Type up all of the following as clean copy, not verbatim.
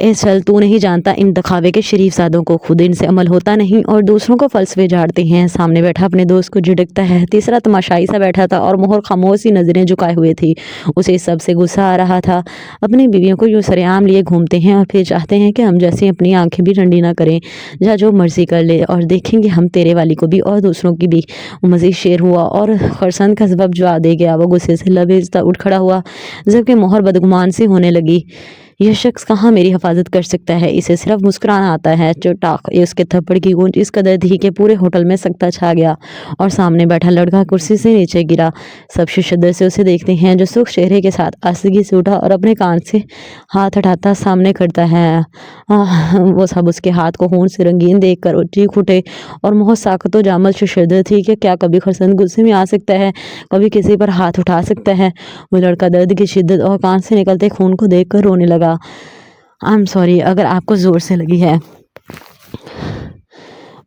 اے چل تو نہیں جانتا ان دکھاوے کے شریف سادوں کو، خود ان سے عمل ہوتا نہیں اور دوسروں کو فلسفے جھاڑتے ہیں۔ سامنے بیٹھا اپنے دوست کو جھڑکتا ہے۔ تیسرا تماشائی سا بیٹھا تھا اور مہر خاموش سی نظریں جھکائے ہوئے تھی۔ اسے اس سب سے غصہ آ رہا تھا۔ اپنی بیویوں کو یوں سرعام لیے گھومتے ہیں اور پھر چاہتے ہیں کہ ہم جیسے اپنی آنکھیں بھی ٹھنڈی نہ کریں، جا جو مرضی کر لے اور دیکھیں گے ہم تیرے والی کو بھی اور دوسروں کی بھی۔ وہ مزید شیر ہوا اور خرسند کا سبب جواب دے گیا۔ وہ غصے سے لبریزتا اٹھ کھڑا ہوا جبکہ مہر بدگمان سی ہونے لگی۔ یہ شخص کہاں میری حفاظت کر سکتا ہے، اسے صرف مسکرانا آتا ہے۔ چٹاخ اس کے تھپڑ کی گونج اس قدر تھی کہ پورے ہوٹل میں سکتہ چھا گیا اور سامنے بیٹھا لڑکا کرسی سے نیچے گرا۔ سب شدت سے اسے دیکھتے ہیں جو سرخ چہرے کے ساتھ آستگی سے اٹھا اور اپنے کان سے ہاتھ ہٹاتا سامنے کھڑتا ہے۔ وہ سب اس کے ہاتھ کو خون سے رنگین دیکھ کر چیخ اٹھے اور مہر ساکت و جامد شدت تھی کہ کیا کبھی خرسند غصے میں آ سکتا ہے، کبھی کسی پر ہاتھ اٹھا سکتا ہے۔ وہ لڑکا درد کی شدت اور کان سے نکلتے خون کو دیکھ کر رونے لگا۔ I'm sorry اگر آپ کو زور سے لگی ہے،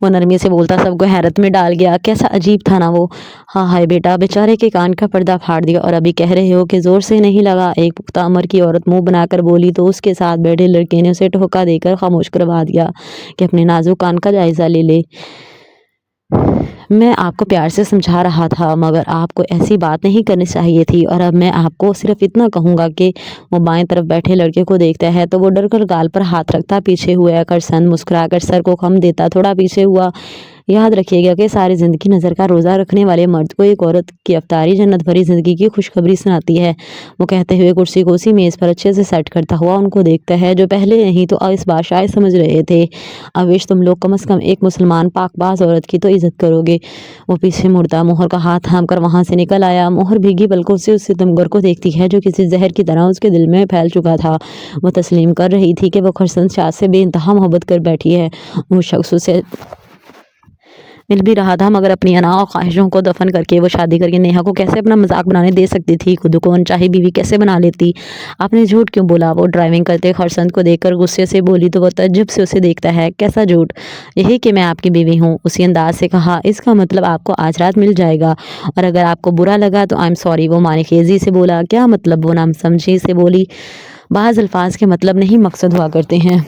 وہ نرمی سے بولتا سب کو حیرت میں ڈال گیا۔ کیسا عجیب تھا نا وہ۔ ہاں ہائے بیٹا، بیچارے کے کان کا پردہ پھاڑ دیا اور ابھی کہہ رہے ہو کہ زور سے نہیں لگا۔ ایک پختہ عمر کی عورت منہ بنا کر بولی تو اس کے ساتھ بیٹھے لڑکے نے اسے ٹھوکا دے کر خاموش کروا دیا کہ اپنے نازک کان کا جائزہ لے لے۔ میں آپ کو پیار سے سمجھا رہا تھا مگر آپ کو ایسی بات نہیں کرنی چاہیے تھی، اور اب میں آپ کو صرف اتنا کہوں گا کہ وہ بائیں طرف بیٹھے لڑکے کو دیکھتا ہے تو وہ ڈر کر گال پر ہاتھ رکھتا پیچھے ہوا۔ خرسند مسکرا کر سر کو خم دیتا تھوڑا پیچھے ہوا۔ یاد رکھیے گا کہ ساری زندگی نظر کا روزہ رکھنے والے مرد کو ایک عورت کی افطاری جنت بھری زندگی کی خوشخبری سناتی ہے۔ وہ کہتے ہوئے کرسی کو اسی میز پر اچھے سے سیٹ کرتا ہوا ان کو دیکھتا ہے جو پہلے نہیں تو اس بات شاید سمجھ رہے تھے۔ اویش تم لوگ کم از کم ایک مسلمان پاک باز عورت کی تو عزت کرو گے۔ وہ پیچھے مڑتا مہر کا ہاتھ تھام کر وہاں سے نکل آیا۔ مہر بھیگی پلکوں سے اس ستمگر کو دیکھتی ہے جو کسی زہر کی طرح اس کے دل میں پھیل چکا تھا۔ وہ تسلیم کر رہی تھی کہ وہ خرسند شاہ سے بے انتہا محبت کر بیٹھی ہے۔ وہ شخص اسے مل بھی رہا تھا مگر اپنی انا اور خواہشوں کو دفن کر کے وہ شادی کر کے نیہا کو کیسے اپنا مذاق بنانے دے سکتی تھی، خود کو انچاہی بیوی کیسے بنا لیتی۔ آپ نے جھوٹ کیوں بولا؟ وہ ڈرائیونگ کرتے خرسند کو دیکھ کر غصے سے بولی تو وہ تعجب سے اسے دیکھتا ہے۔ کیسا جھوٹ؟ یہی کہ میں آپ کی بیوی ہوں، اسی انداز سے کہا۔ اس کا مطلب آپ کو آج رات مل جائے گا اور اگر آپ کو برا لگا تو I'm sorry، وہ معنی خیزی سے بولا۔ کیا مطلب؟ وہ ناسمجھی سے بولی۔ بعض الفاظ کے مطلب نہیں مقصد ہوا کرتے ہیں،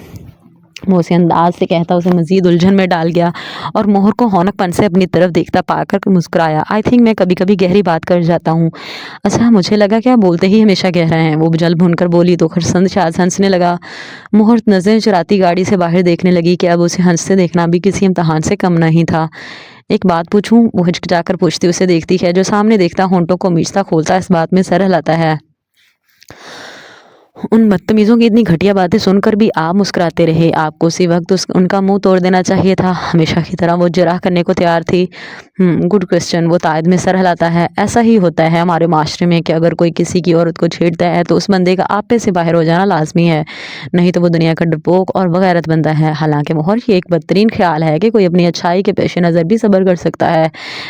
وہ اسی انداز سے کہتا اسے مزید الجھن میں ڈال گیا اور مہر کو ہونک پن سے اپنی طرف دیکھتا پا کر مسکرایا۔ I think میں کبھی کبھی گہری بات کر جاتا ہوں۔ اچھا، مجھے لگا کہ آپ بولتے ہی ہمیشہ گہرا ہیں، وہ جل بھن کر بولی تو خرسند شاہ ہنسنے لگا۔ مہر نظریں چراتی گاڑی سے باہر دیکھنے لگی کہ اب اسے ہنستے دیکھنا بھی کسی امتحان سے کم نہیں تھا۔ ایک بات پوچھوں؟ وہ ہچکچا کر پوچھتی اسے دیکھتی ہے جو سامنے دیکھتا ہونٹوں کو میچتا کھولتا اس بات میں سر ہلاتا ہے۔ ان بدتمیزوں کی اتنی گھٹیا باتیں سن کر بھی آپ مسکراتے رہے۔ آپ کو اسی وقت ان کا منہ توڑ دینا چاہیے تھا۔ ہمیشہ کی طرح وہ جرح کرنے کو تیار تھی۔ گڈ کوسچن، وہ تائید میں سر ہلاتا ہے۔ ایسا ہی ہوتا ہے ہمارے معاشرے میں کہ اگر کوئی کسی کی عورت کو چھیڑتا ہے تو اس بندے کا آپ پہ سے باہر ہو جانا لازمی ہے، نہیں تو وہ دنیا کا ڈرپوک اور بغیرت بندہ ہے۔ حالانکہ مہر یہ ایک بدترین خیال ہے کہ کوئی اپنی اچھائی کے پیش نظر بھی صبر کر سکتا ہے۔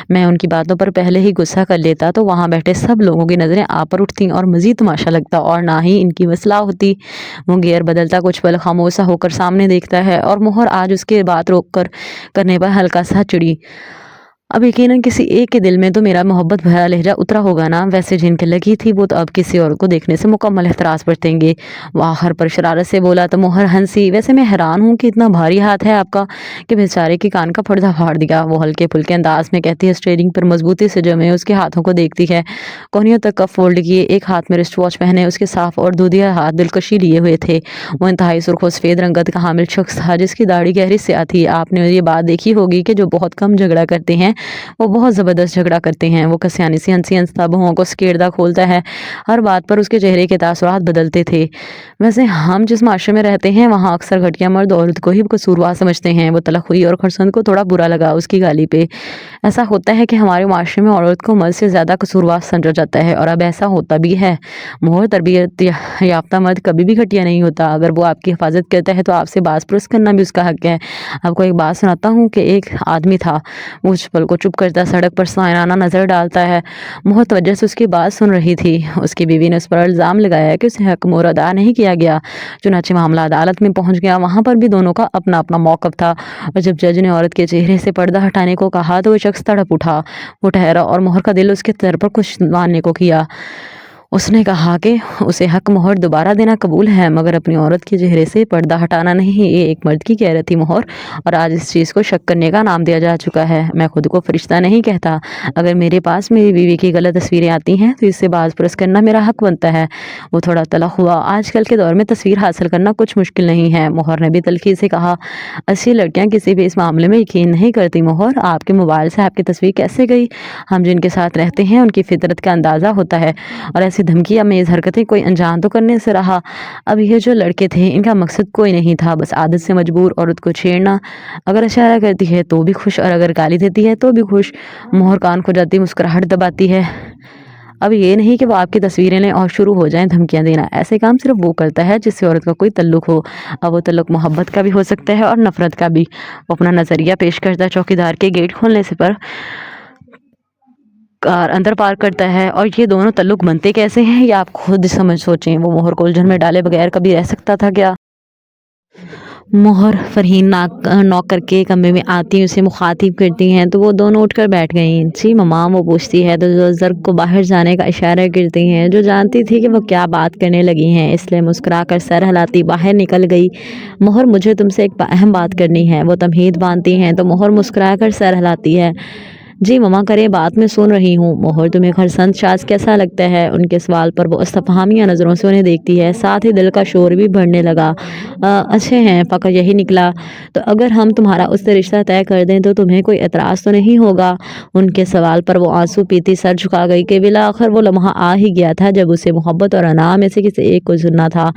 میں ان کی باتوں پر پہلے ہی غصہ کر لیتا تو وہاں بیٹھے سب لوگوں کی نظریں آپ پر اٹھتی اور مزید تماشا لگتا اور نہ ہی ان کی اصلاح ہوتی۔ وہ گیئر بدلتا کچھ پل خاموش ہو کر سامنے دیکھتا ہے اور مہر آج اس کے بات روک کر کرنے پر ہلکا سا چڑی۔ اب یقیناً کسی ایک کے دل میں تو میرا محبت بھرا لہجہ اترا ہوگا نا، ویسے جن کے لگی تھی وہ تو اب کسی اور کو دیکھنے سے مکمل احتراز برتیں گے۔ وہ آخر پر شرارت سے بولا تو مہر ہنسی۔ ویسے میں حیران ہوں کہ اتنا بھاری ہاتھ ہے آپ کا کہ بیچارے کے کان کا پردہ پھاڑ دیا، وہ ہلکے پھلکے انداز میں کہتی ہے۔ اسٹیئرنگ پر مضبوطی سے جمے اس کے ہاتھوں کو دیکھتی ہے، کونیوں تک کف فولڈ کیے، ایک ہاتھ میں رسٹ واچ پہنے اس کے صاف اور دودھیا ہاتھ دلکشی لیے ہوئے تھے۔ وہ انتہائی سرخ و سفید رنگت کا حامل شخص تھا جس کی داڑھی گہری سیاہ تھی۔ آپ نے یہ بات دیکھی ہوگی کہ جو بہت کم جھگڑا کرتے ہیں وہ بہت زبردست جھگڑا کرتے ہیں۔ وہ کسیانی سی ہنسی ہنستا بہوں کو سکیڑتا کھولتا ہے، ہر بات پر اس کے چہرے کے تاثرات بدلتے تھے۔ ویسے ہم جس معاشرے میں رہتے ہیں وہاں اکثر گھٹیا مرد عورت کو ہی قصوروار سمجھتے ہیں۔ وہ تلخ ہوئی اور خرسند کو تھوڑا برا لگا اس کی گالی پہ۔ ایسا ہوتا ہے کہ ہمارے معاشرے میں عورت کو مرد سے زیادہ قصوروار سمجھا جاتا ہے اور اب ایسا ہوتا بھی ہے۔ مہر تربیت یافتہ مرد کبھی بھی گھٹیا نہیں ہوتا، اگر وہ آپ کی حفاظت کرتا ہے تو آپ سے باز پرس کرنا بھی اس کا حق ہے۔ آپ کو ایک بات سناتا ہوں کہ ایک آدمی تھا، وہ اس پل کو چپ کرتا سڑک پر سائنانہ نظر ڈالتا ہے۔ مہر توجہ سے اس کی بات سن رہی تھی۔ اس کی بیوی نے اس پر الزام لگایا کہ اسے حق مہر ادا نہیں کیا گیا، چنانچہ معاملہ عدالت میں پہنچ گیا۔ وہاں پر بھی دونوں کا اپنا اپنا موقف تھا اور جب جج نے عورت کے چہرے سے پردہ ہٹانے کو کہا تو وہ شخص تڑپ اٹھا۔ وہ ٹھہرا اور مہر کا دل اس کے سر پر کچھ ماننے کو کیا۔ اس نے کہا کہ اسے حق مہر دوبارہ دینا قبول ہے، مگر اپنی عورت کے چہرے سے پردہ ہٹانا نہیں۔ یہ ایک مرد کی غیرت تھی مہر، اور آج اس چیز کو شک کرنے کا نام دیا جا چکا ہے۔ میں خود کو فرشتہ نہیں کہتا، اگر میرے پاس میری بیوی کی غلط تصویریں آتی ہیں تو اس سے باز پرس کرنا میرا حق بنتا ہے۔ وہ تھوڑا تلخ ہوا۔ آج کل کے دور میں تصویر حاصل کرنا کچھ مشکل نہیں ہے، مہر نے بھی تلخی سے کہا۔ اچھی لڑکیاں کسی بھی اس معاملے میں یقین نہیں کرتی مہر، آپ کے موبائل سے آپ کی تصویر کیسے گئی؟ ہم جن کے ساتھ رہتے ہیں ان کی فطرت کا اندازہ ہوتا ہے، اور ایسی دھمکی امیز حرکتیں کوئی انجان تو کرنے سے رہا۔ اب یہ جو لڑکے تھے ان کا مقصد کوئی نہیں تھا، بس عادت سے مجبور عورت کو چھیڑنا۔ اگر اشارہ کرتی ہے تو بھی خوش، اور اگر گالی دیتی ہے تو بھی خوش۔ مہر کان کھو جاتی مسکراہٹ دباتی ہے۔ اب یہ نہیں کہ وہ آپ کی تصویریں لیں اور شروع ہو جائیں دھمکیاں دینا۔ ایسے کام صرف وہ کرتا ہے جس سے عورت کا کوئی تعلق ہو۔ اب وہ تعلق محبت کا بھی ہو سکتا ہے اور نفرت کا بھی۔ وہ اپنا نظریہ پیش کرتا چوکیدار کے گیٹ کھولنے سے پر کار اندر پارک کرتا ہے، اور یہ دونوں تعلق بنتے کیسے ہیں یہ آپ خود سوچیں۔ وہ مہر کو الجھن میں ڈالے بغیر کبھی رہ سکتا تھا کیا؟ مہر فرحین نوک کر کے کمرے میں آتی اسے مخاطب کرتی ہیں تو وہ دونوں اٹھ کر بیٹھ گئیں۔ جی ماما، وہ پوچھتی ہے تو زرق کو باہر جانے کا اشارہ کرتی ہیں، جو جانتی تھی کہ وہ کیا بات کرنے لگی ہیں، اس لیے مسکرا کر سر ہلاتی باہر نکل گئی۔ مہر، مجھے تم سے ایک اہم بات کرنی ہے، وہ تمہید باندھتی ہیں تو مہر مسکرا کر سر ہلاتی ہے۔ جی ماما کرے بات میں سن رہی ہوں۔ مہر، تمہیں خرسند شاذ کیسا لگتا ہے؟ ان کے سوال پر وہ استفہامیہ نظروں سے انہیں دیکھتی ہے، ساتھ ہی دل کا شور بھی بڑھنے لگا۔ اچھے ہیں، فقط یہی نکلا۔ تو اگر ہم تمہارا اس سے رشتہ طے کر دیں تو تمہیں کوئی اعتراض تو نہیں ہوگا؟ ان کے سوال پر وہ آنسو پیتی سر جھکا گئی کہ بالآخر وہ لمحہ آ ہی گیا تھا جب اسے محبت اور انا میں سے کسی ایک کو چننا تھا۔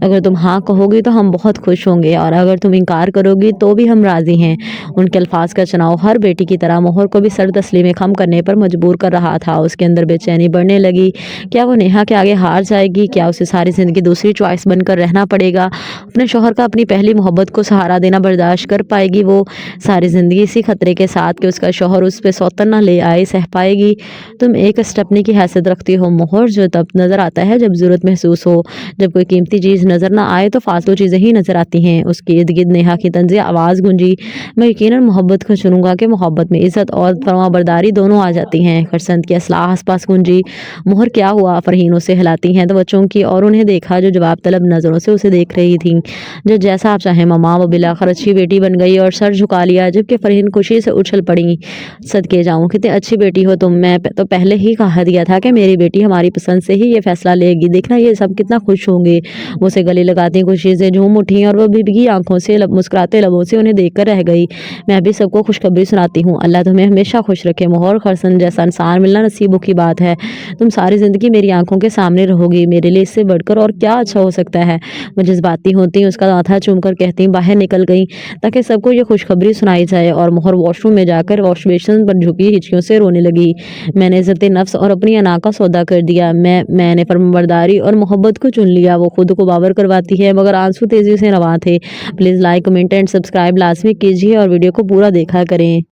اگر تم ہاں کہو گی تو ہم بہت خوش ہوں گے، اور اگر تم انکار کرو گی تو بھی ہم راضی ہیں۔ ان کے الفاظ کا چناؤ ہر بیٹی کی طرح مہر کو بھی سر تسلیم خم کرنے پر مجبور کر رہا تھا۔ اس کے اندر بے چینی بڑھنے لگی۔ کیا وہ نیہا کے آگے ہار جائے گی؟ کیا اسے ساری زندگی دوسری چوائس بن کر رہنا پڑے گا؟ اپنے شوہر کا اپنی پہلی محبت کو سہارا دینا برداشت کر پائے گی وہ ساری زندگی اسی خطرے کے ساتھ کہ اس کا شوہر اس پہ سوتن نہ لے آئے سہ پائے گی؟ تم ایک اسٹپنی کی حیثیت رکھتی ہو مہر، جو تب نظر آتا ہے جب ضرورت محسوس ہو۔ جب کوئی قیمتی چیز نظر نہ آئے تو فالتو چیزیں ہی نظر آتی ہیں۔ اس کے ارد گرد نیہا کی طنزیہ آواز گونجی۔ میں یقیناً محبت کو چنوں گا کہ محبت میں عزت اور فرمانبرداری دونوں آ جاتی ہیں۔ خرسند کی اصلاح آس پاس گونجی۔ مہر، کیا ہوا؟ فرحین اسے ہلاتی ہیں تو بچوں کی اور انہیں دیکھا جو جواب طلب نظروں سے اسے دیکھ رہی تھیں۔ جو جیسا آپ چاہیں ماما، وہ بالآخر اچھی بیٹی بن گئی اور سر جھکا لیا، جبکہ فرحین خوشی سے اچھل پڑی۔ صدقے جاؤں، کتنی اچھی بیٹی ہو تم، میں تو پہلے ہی کہا دیا تھا کہ میری بیٹی ہماری پسند سے ہی یہ فیصلہ لے گی، دیکھنا یہ سب کتنا خوش ہوں گے۔ وہ اسے گلے لگاتی خوشی سے جھوم اٹھی اور وہ بھیگی آنکھوں سے مسکراتے لبوں سے انہیں دیکھ کر رہ گئی۔ میں بھی سب کو خوشخبری سناتی ہوں، اللہ تمہیں ہمیشہ خوش رکھے مہر، خرسند جیسا انسان ملنا نصیبوں کی بات ہے۔ تم ساری زندگی میری آنکھوں کے سامنے رہو گی، میرے لیے اس سے بڑھ کر اور کیا اچھا ہو سکتا ہے؟ وہ جذباتی ہوتی اس کا ماتھا چوم کر کہتی باہر نکل گئی تاکہ سب کو یہ خوشخبری سنائی جائے، اور مہر واش روم میں جا کر واش بیسن پر جھکی ہچکیوں سے رونے لگی۔ میں نے عزت نفس اور اپنی انا کا سودا کر دیا، میں نے فرمانبرداری اور محبت کو چن لیا۔ وہ خود کو باور کرواتی ہے مگر آنسو تیزی سے رواں تھے۔ Please like, comment and subscribe لازمی کیجیے اور ویڈیو کو پورا دیکھا کریں۔